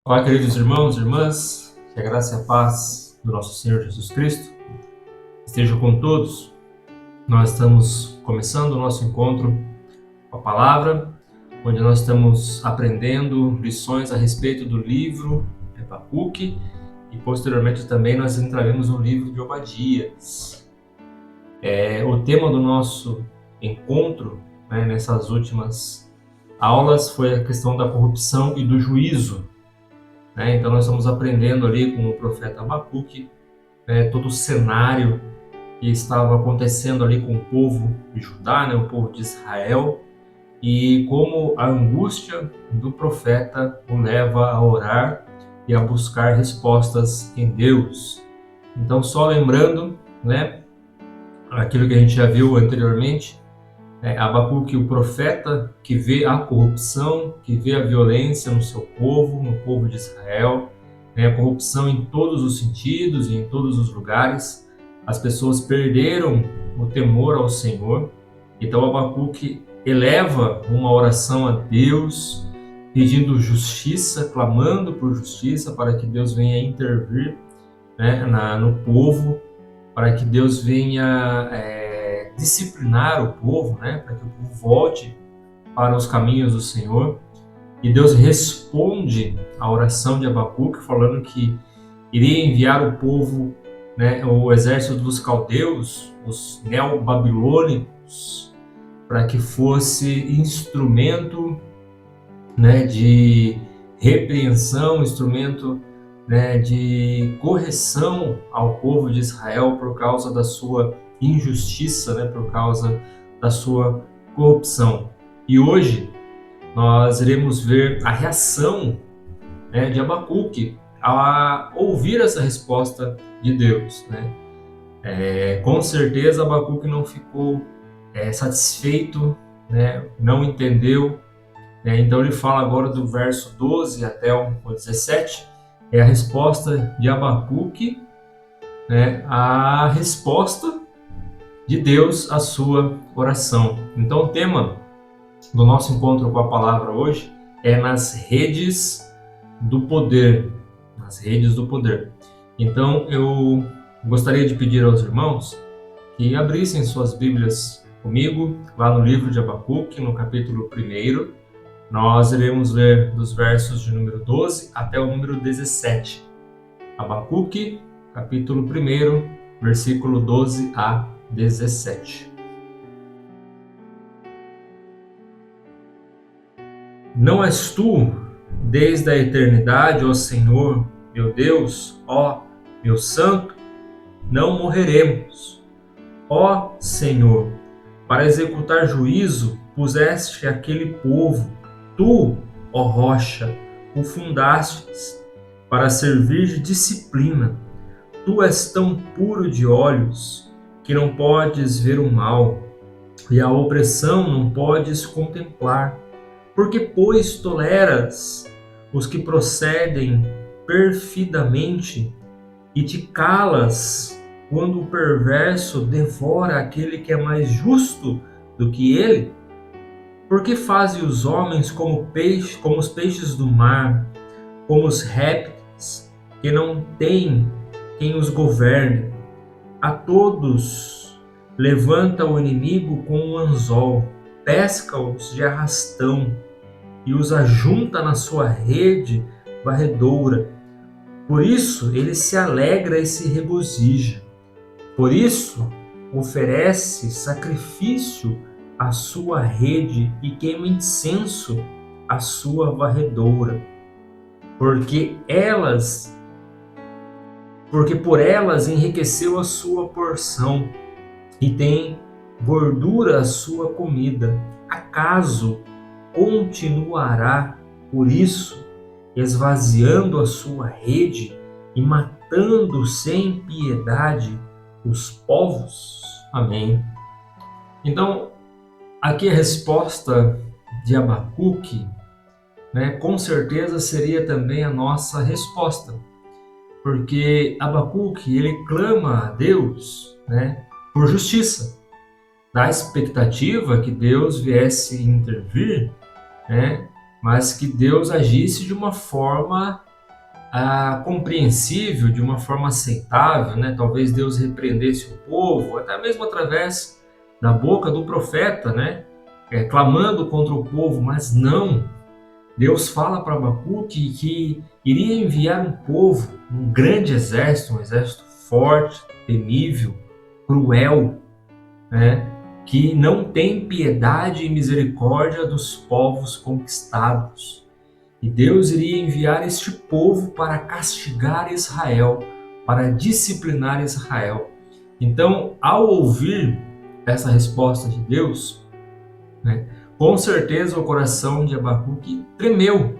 Olá, queridos irmãos e irmãs, que a graça e a paz do nosso Senhor Jesus Cristo estejam com todos. Nós estamos começando o nosso encontro com a palavra, onde nós estamos aprendendo lições a respeito do livro de Abacuque e posteriormente também nós entraremos no livro de Obadias. O tema do nosso encontro, nessas últimas aulas, foi a questão da corrupção e do juízo. Então nós estamos aprendendo ali com o profeta Abacuque todo o cenário que estava acontecendo ali com o povo de Judá, o povo de Israel, e como a angústia do profeta o leva a orar e a buscar respostas em Deus. Então, só lembrando, aquilo que a gente já viu anteriormente, Abacuque, o profeta que vê a corrupção, que vê a violência no seu povo, no povo de Israel, a corrupção em todos os sentidos e em todos os lugares. As pessoas perderam o temor ao Senhor. Então Abacuque eleva uma oração a Deus, pedindo justiça, clamando por justiça, para que Deus venha intervir no povo, para que Deus venha disciplinar o povo, para que o povo volte para os caminhos do Senhor. E Deus responde à oração de Abacuque, falando que iria enviar o povo, o exército dos caldeus, os neobabilônicos, para que fosse instrumento de repreensão, instrumento de correção ao povo de Israel por causa da sua injustiça, por causa da sua corrupção. E hoje nós iremos ver a reação de Abacuque a ouvir essa resposta de Deus. Com certeza Abacuque não ficou satisfeito, não entendeu. Então ele fala agora do verso 12 até o 17, é a resposta de Abacuque, a resposta de Deus à sua oração. Então o tema do nosso encontro com a palavra hoje é nas redes do poder. Nas redes do poder. Então eu gostaria de pedir aos irmãos que abrissem suas Bíblias comigo, lá no livro de Abacuque, no capítulo 1. Nós iremos ler dos versos de número 12 até o número 17. Abacuque, capítulo 1, versículo 12 a 17. Não és tu, desde a eternidade, ó Senhor, meu Deus, ó meu Santo? Não morreremos. Ó Senhor, para executar juízo puseste aquele povo. Tu, ó rocha, o fundastes para servir de disciplina. Tu és tão puro de olhos que não podes ver o mal, e a opressão não podes contemplar. Porque, pois, toleras os que procedem perfidamente e te calas quando o perverso devora aquele que é mais justo do que ele? Porque fazes os homens como os peixes do mar, como os répteis que não têm quem os governe. A todos levanta o inimigo com um anzol, pesca-os de arrastão e os ajunta na sua rede varredora. Por isso ele se alegra e se regozija. Por isso oferece sacrifício à sua rede e queima incenso à sua varredora. Porque por elas enriqueceu a sua porção e tem gordura a sua comida. Acaso continuará, por isso, esvaziando a sua rede e matando sem piedade os povos? Amém. Então, aqui a resposta de Abacuque, com certeza seria também a nossa resposta, porque Abacuque, ele clama a Deus, por justiça, na expectativa que Deus viesse intervir, mas que Deus agisse de uma forma compreensível, de uma forma aceitável, né? Talvez Deus repreendesse o povo, até mesmo através da boca do profeta, né? Clamando contra o povo, mas não. Deus fala para Abacuque que iria enviar um povo, um grande exército, um exército forte, temível, cruel, né? Que não tem piedade e misericórdia dos povos conquistados. E Deus iria enviar este povo para castigar Israel, para disciplinar Israel. Então, ao ouvir essa resposta de Deus, né, com certeza o coração de Abacuque tremeu,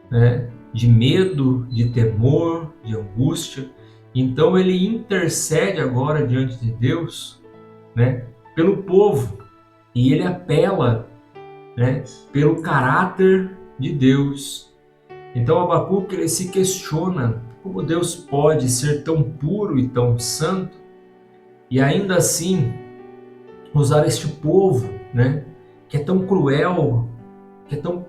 né, de medo, de temor, de angústia. Então ele intercede agora diante de Deus, né, pelo povo, e ele apela, né, pelo caráter de Deus. Então Abacuque ele se questiona como Deus pode ser tão puro e tão santo e ainda assim usar este povo, né, que é tão cruel, que é tão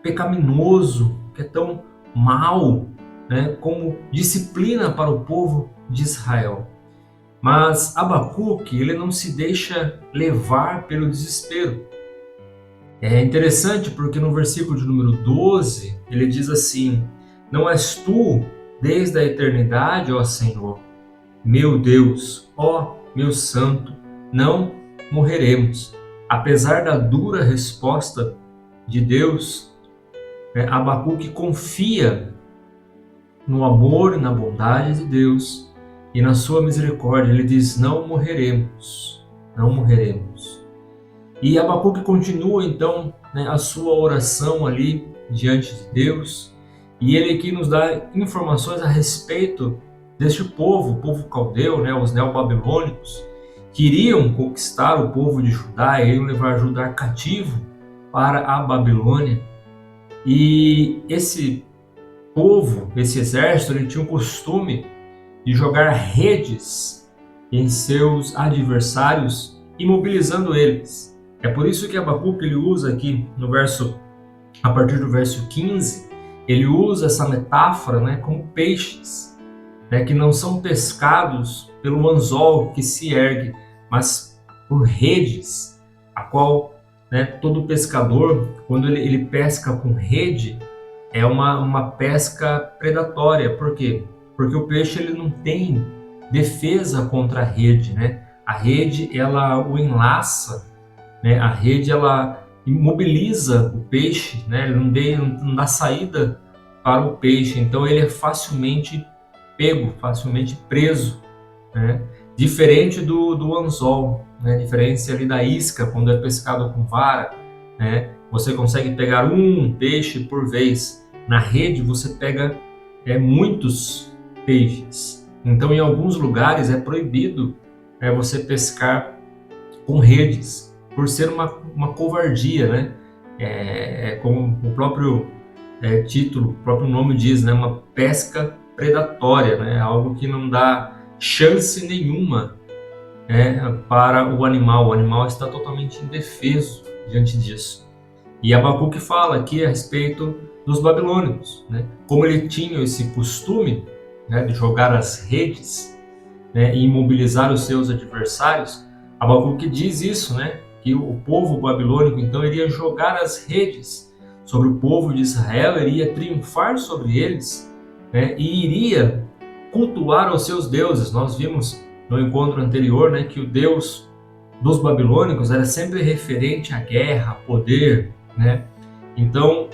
pecaminoso, que é tão mau, né, como disciplina para o povo de Israel. Mas Abacuque ele não se deixa levar pelo desespero. É interessante porque no versículo de número 12, ele diz assim: Não és tu desde a eternidade, ó Senhor, meu Deus, ó meu santo, não morreremos. Apesar da dura resposta de Deus, Abacuque confia no amor e na bondade de Deus e na sua misericórdia. Ele diz: Não morreremos, não morreremos. E Abacuque continua então, né, a sua oração ali diante de Deus, e ele aqui nos dá informações a respeito deste povo, o povo caldeu, né, os neobabilônicos, que iriam conquistar o povo de Judá e iriam levar Judá cativo para a Babilônia. E esse povo, esse exército, ele tinha o costume de jogar redes em seus adversários, imobilizando eles. É por isso que Abacuque ele usa aqui no verso, a partir do verso 15, ele usa essa metáfora, né, como peixes, né, que não são pescados pelo anzol que se ergue, mas por redes, a qual, né, todo pescador, quando ele pesca com rede, é uma pesca predatória. Por quê? Porque o peixe ele não tem defesa contra a rede, né? A rede ela o enlaça, né? A rede ela imobiliza o peixe, né? Ele não dá saída para o peixe, então ele é facilmente pego, facilmente preso, né? Diferente do anzol, né? Diferente ali da isca quando é pescado com vara, né? Você consegue pegar um peixe por vez. Na rede você pega muitos peixes. Então em alguns lugares é proibido você pescar com redes, por ser uma covardia, né? Como o próprio título, o próprio nome diz, né? Uma pesca predatória, né? Algo que não dá chance nenhuma para o animal está totalmente indefeso diante disso. E Abacuque fala aqui a respeito dos babilônicos, né? Como ele tinha esse costume, né, de jogar as redes, né, e imobilizar os seus adversários. Abacuque diz isso, né, que o povo babilônico então iria jogar as redes sobre o povo de Israel, iria triunfar sobre eles, né, e iria cultuar os seus deuses. Nós vimos no encontro anterior, né, que o Deus dos babilônicos era sempre referente à guerra, poder, né? Então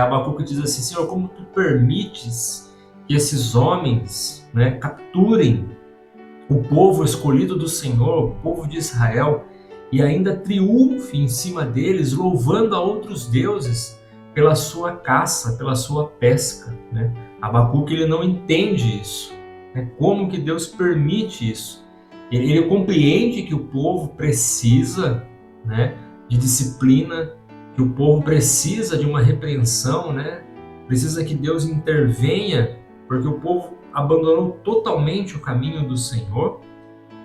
Abacuque diz assim: Senhor, como tu permites que esses homens, né, capturem o povo escolhido do Senhor, o povo de Israel, e ainda triunfe em cima deles, louvando a outros deuses pela sua caça, pela sua pesca, né? Abacuque ele não entende isso, né? Como que Deus permite isso? Ele compreende que o povo precisa, né, de disciplina, que o povo precisa de uma repreensão, né? Precisa que Deus intervenha, porque o povo abandonou totalmente o caminho do Senhor.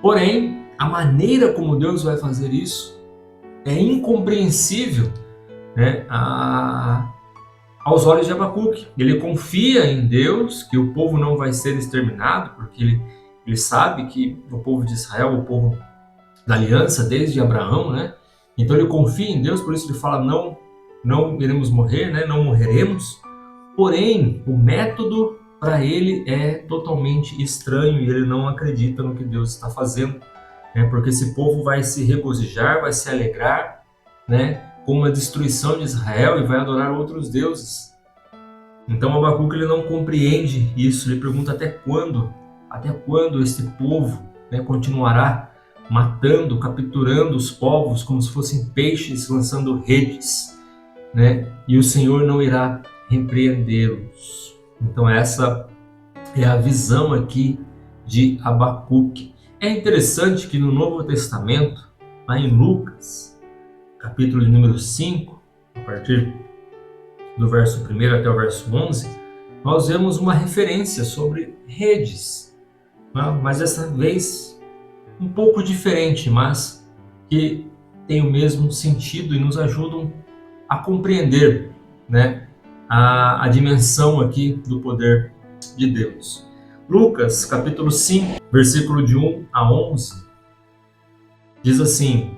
Porém, a maneira como Deus vai fazer isso é incompreensível, né, aos olhos de Abacuque. Ele confia em Deus, que o povo não vai ser exterminado, porque ele sabe que o povo de Israel, o povo da aliança desde Abraão, né? Então ele confia em Deus, por isso ele fala, não iremos morrer, né? Não morreremos. Porém, o método para ele é totalmente estranho e ele não acredita no que Deus está fazendo, né? Porque esse povo vai se regozijar, vai se alegrar, né? Com a destruição de Israel e vai adorar outros deuses. Então Abacuque ele não compreende isso, ele pergunta até quando esse povo, né, continuará matando, capturando os povos como se fossem peixes, lançando redes, né? E o Senhor não irá repreendê-los. Então essa é a visão aqui de Abacuque. É interessante que no Novo Testamento, lá em Lucas, capítulo de número 5, a partir do verso 1 até o verso 11, nós vemos uma referência sobre redes, né? Mas dessa vez um pouco diferente, mas que tem o mesmo sentido e nos ajudam a compreender, né, a dimensão aqui do poder de Deus. Lucas, capítulo 5, versículo de 1 a 11, diz assim: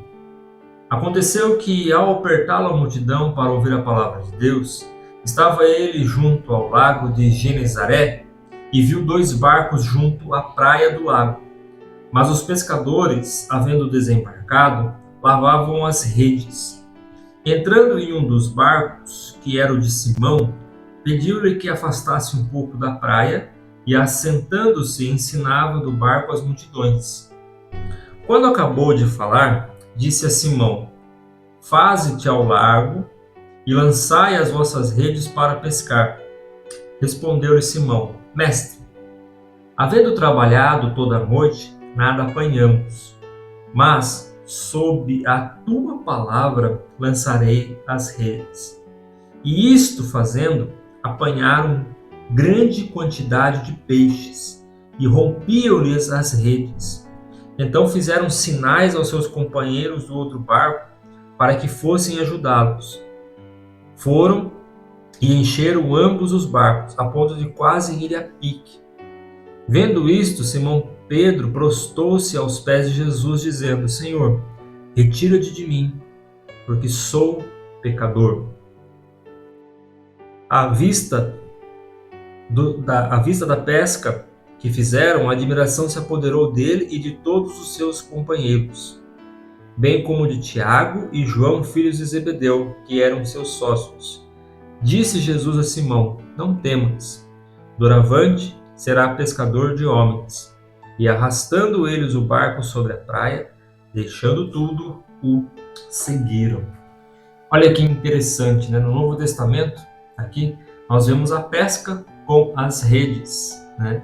Aconteceu que, ao apertá-lo a multidão para ouvir a palavra de Deus, estava ele junto ao lago de Genezaré e viu 2 barcos junto à praia do lago. Mas os pescadores, havendo desembarcado, lavavam as redes. Entrando em um dos barcos, que era o de Simão, pediu-lhe que afastasse um pouco da praia e, assentando-se, ensinava do barco as multidões. Quando acabou de falar, disse a Simão: Faze-te ao largo e lançai as vossas redes para pescar. Respondeu-lhe Simão: Mestre, havendo trabalhado toda a noite, nada apanhamos, mas sob a tua palavra lançarei as redes. E isto fazendo, apanharam grande quantidade de peixes e rompiam-lhes as redes. Então fizeram sinais aos seus companheiros do outro barco para que fossem ajudá-los. Foram e encheram ambos os barcos, a ponto de quase ir a pique. Vendo isto, Simão Pedro prostou-se aos pés de Jesus, dizendo: Senhor, retira-te de mim, porque sou pecador. À vista da pesca que fizeram, a admiração se apoderou dele e de todos os seus companheiros, bem como de Tiago e João, filhos de Zebedeu, que eram seus sócios. Disse Jesus a Simão: Não temas, doravante será pescador de homens. E arrastando eles o barco sobre a praia, deixando tudo, o seguiram. Olha que interessante, né? No Novo Testamento, aqui, nós vemos a pesca com as redes, né?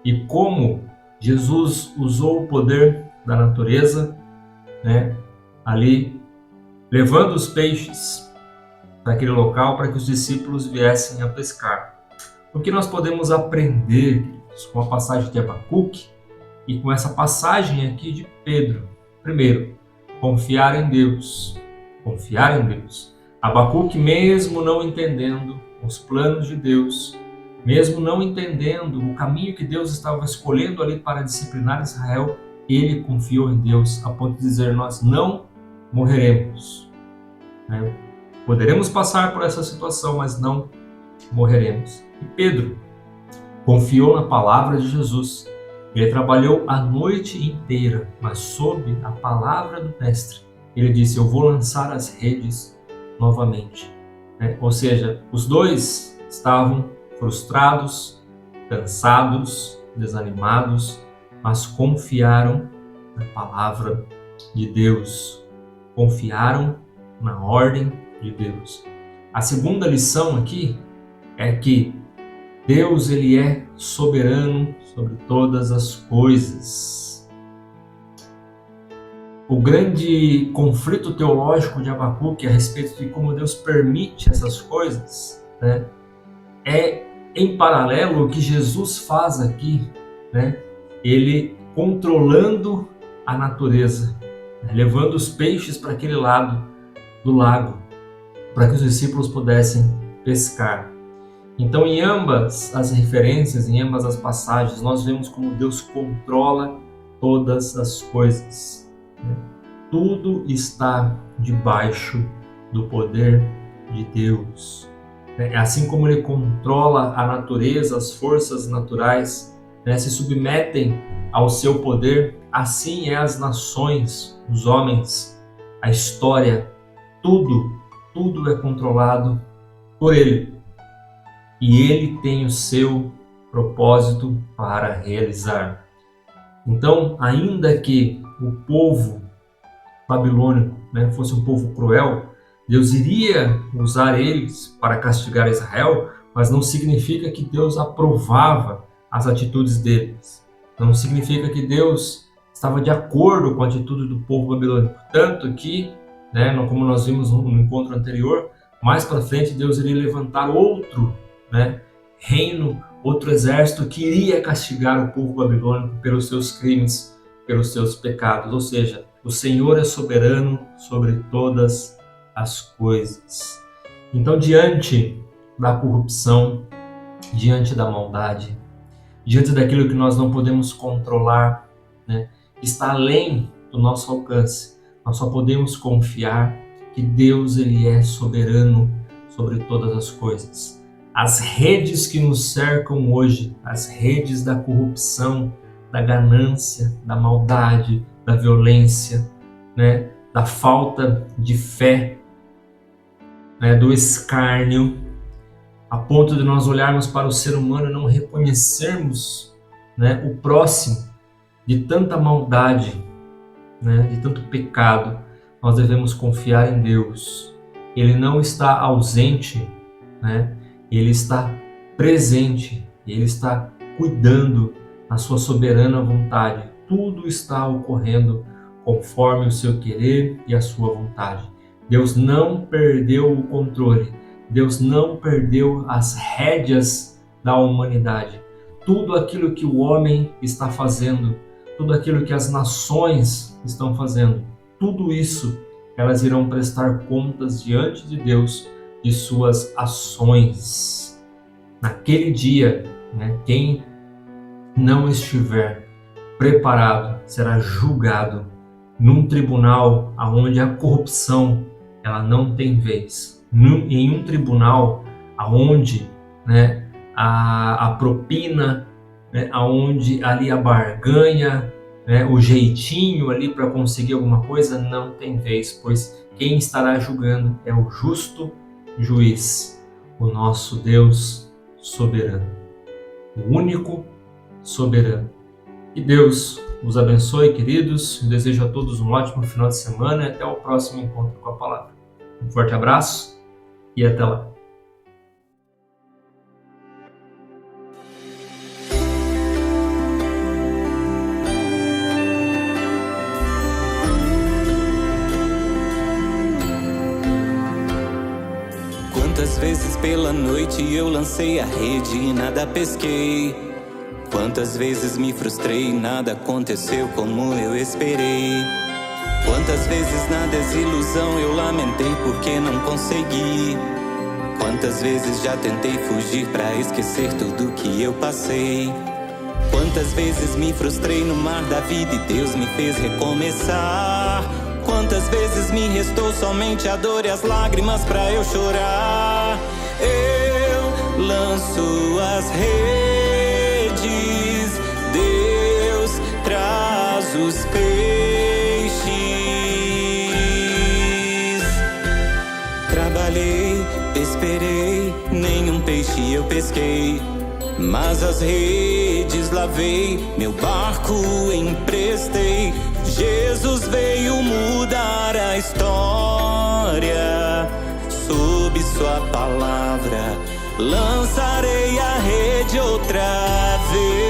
E como Jesus usou o poder da natureza, né? Ali, levando os peixes para aquele local para que os discípulos viessem a pescar. O que nós podemos aprender com a passagem de Abacuque e com essa passagem aqui de Pedro? Primeiro, confiar em Deus. Confiar em Deus. Abacuque, mesmo não entendendo os planos de Deus, mesmo não entendendo o caminho que Deus estava escolhendo ali para disciplinar Israel, ele confiou em Deus a ponto de dizer: nós não morreremos, né? Poderemos passar por essa situação, mas não morreremos. E Pedro confiou na palavra de Jesus. Ele trabalhou a noite inteira, mas sob a palavra do Mestre. Ele disse: eu vou lançar as redes novamente, né? Ou seja, os dois estavam frustrados, cansados, desanimados, mas confiaram na palavra de Deus. Confiaram na ordem de Deus. A segunda lição aqui é que Deus, ele é soberano sobre todas as coisas. O grande conflito teológico de Abacuque a respeito de como Deus permite essas coisas, né, é em paralelo o que Jesus faz aqui, né, ele controlando a natureza, né, levando os peixes para aquele lado do lago, para que os discípulos pudessem pescar. Então, em ambas as referências, em ambas as passagens, nós vemos como Deus controla todas as coisas. Tudo está debaixo do poder de Deus. Assim como Ele controla a natureza, as forças naturais, se submetem ao seu poder, assim é as nações, os homens, a história, tudo é controlado por Ele. E Ele tem o seu propósito para realizar. Então, ainda que o povo babilônico fosse um povo cruel, Deus iria usar eles para castigar Israel, mas não significa que Deus aprovava as atitudes deles. Não significa que Deus estava de acordo com a atitude do povo babilônico. Tanto que, como nós vimos no encontro anterior, mais para frente Deus iria levantar outro reino, outro exército que iria castigar o povo babilônico pelos seus crimes, pelos seus pecados. Ou seja, o Senhor é soberano sobre todas as coisas. Então, diante da corrupção, diante da maldade, diante daquilo que nós não podemos controlar, que está além do nosso alcance, nós só podemos confiar que Deus ele é soberano sobre todas as coisas. As redes que nos cercam hoje, as redes da corrupção, da ganância, da maldade, da violência, da falta de fé, do escárnio, a ponto de nós olharmos para o ser humano e não reconhecermos o próximo, de tanta maldade, de tanto pecado, nós devemos confiar em Deus. Ele não está ausente, Ele está presente, Ele está cuidando na sua soberana vontade. Tudo está ocorrendo conforme o seu querer e a sua vontade. Deus não perdeu o controle, Deus não perdeu as rédeas da humanidade. Tudo aquilo que o homem está fazendo, tudo aquilo que as nações estão fazendo, tudo isso, elas irão prestar contas diante de Deus de suas ações. Naquele dia, quem não estiver preparado será julgado num tribunal onde a corrupção ela não tem vez. Em um tribunal onde a propina, onde ali a barganha, o jeitinho ali para conseguir alguma coisa não tem vez, pois quem estará julgando é o justo juiz, o nosso Deus soberano, o único soberano. Que Deus os abençoe, queridos. Eu desejo a todos um ótimo final de semana e até o próximo encontro com a palavra. Um forte abraço e até lá. Quantas vezes pela noite eu lancei a rede e nada pesquei? Quantas vezes me frustrei e nada aconteceu como eu esperei? Quantas vezes na desilusão eu lamentei porque não consegui? Quantas vezes já tentei fugir pra esquecer tudo que eu passei? Quantas vezes me frustrei no mar da vida e Deus me fez recomeçar? Quantas vezes me restou somente a dor e as lágrimas pra eu chorar? Eu lanço as redes, Deus traz os peixes. Trabalhei, esperei, nenhum peixe eu pesquei, mas as redes lavei, meu barco emprestei. Jesus veio mudar a história, sob sua palavra lançarei a rede outra vez.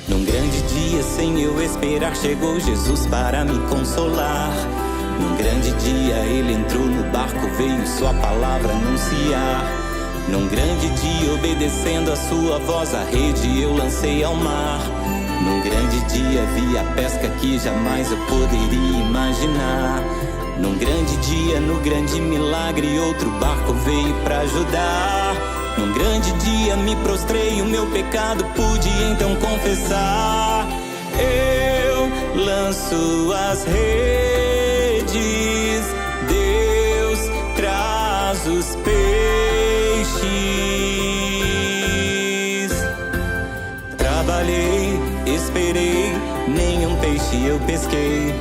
Num grande dia sem eu esperar, chegou Jesus para me consolar. Num grande dia ele entrou no barco, veio sua palavra anunciar. Num grande dia, obedecendo a sua voz, a rede eu lancei ao mar. Num grande dia vi a pesca que jamais eu poderia imaginar. Num grande dia, no grande milagre, outro barco veio pra ajudar. Num grande dia me prostrei, o meu pecado pude então confessar. Eu lanço as redes, Deus traz os peixes. Trabalhei, esperei, nenhum peixe eu pesquei,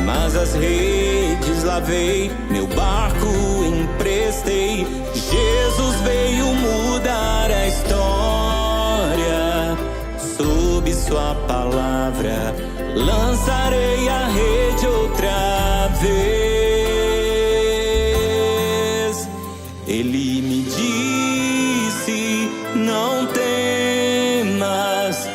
mas as redes lavei, meu barco emprestei. Jesus veio mudar a história, sob sua palavra lançarei a rede outra vez. Ele me disse, não temas,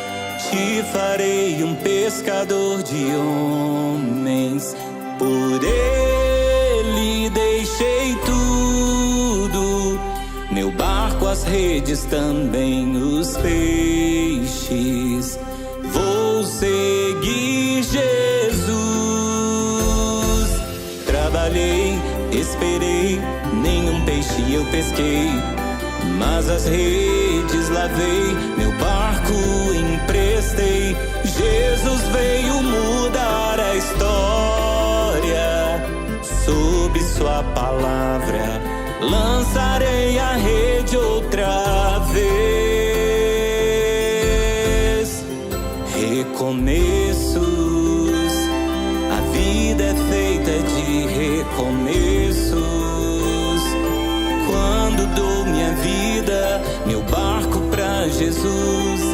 te farei um pescador de homens. Por ele deixei tudo, meu barco, as redes, também os peixes. Vou seguir Jesus. Trabalhei, esperei, nenhum peixe eu pesquei, mas as redes lavei, meu barco emprestei. Jesus veio mudar a história, sob sua palavra lançarei a rede outra vez. Recomeços, a vida é feita de recomeços. Quando dou minha vida, meu barco pra Jesus,